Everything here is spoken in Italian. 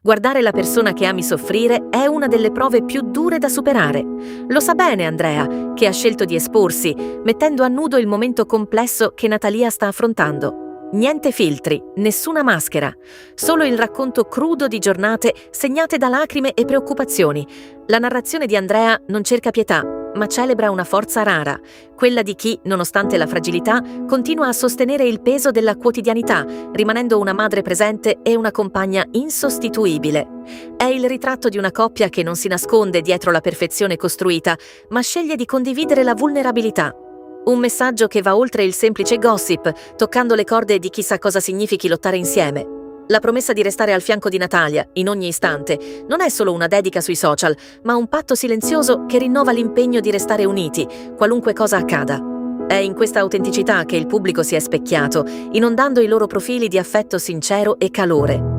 Guardare la persona che ami soffrire è una delle prove più dure da superare. Lo sa bene Andrea, che ha scelto di esporsi, mettendo a nudo il momento complesso che Natalia sta affrontando. Niente filtri, nessuna maschera, solo il racconto crudo di giornate segnate da lacrime e preoccupazioni. La narrazione di Andrea non cerca pietà, ma celebra una forza rara, quella di chi, nonostante la fragilità, continua a sostenere il peso della quotidianità, rimanendo una madre presente e una compagna insostituibile. È il ritratto di una coppia che non si nasconde dietro la perfezione costruita, ma sceglie di condividere la vulnerabilità. Un messaggio che va oltre il semplice gossip, toccando le corde di chissà cosa significhi lottare insieme. La promessa di restare al fianco di Natalia, in ogni istante, non è solo una dedica sui social, ma un patto silenzioso che rinnova l'impegno di restare uniti, qualunque cosa accada. È in questa autenticità che il pubblico si è specchiato, inondando i loro profili di affetto sincero e calore.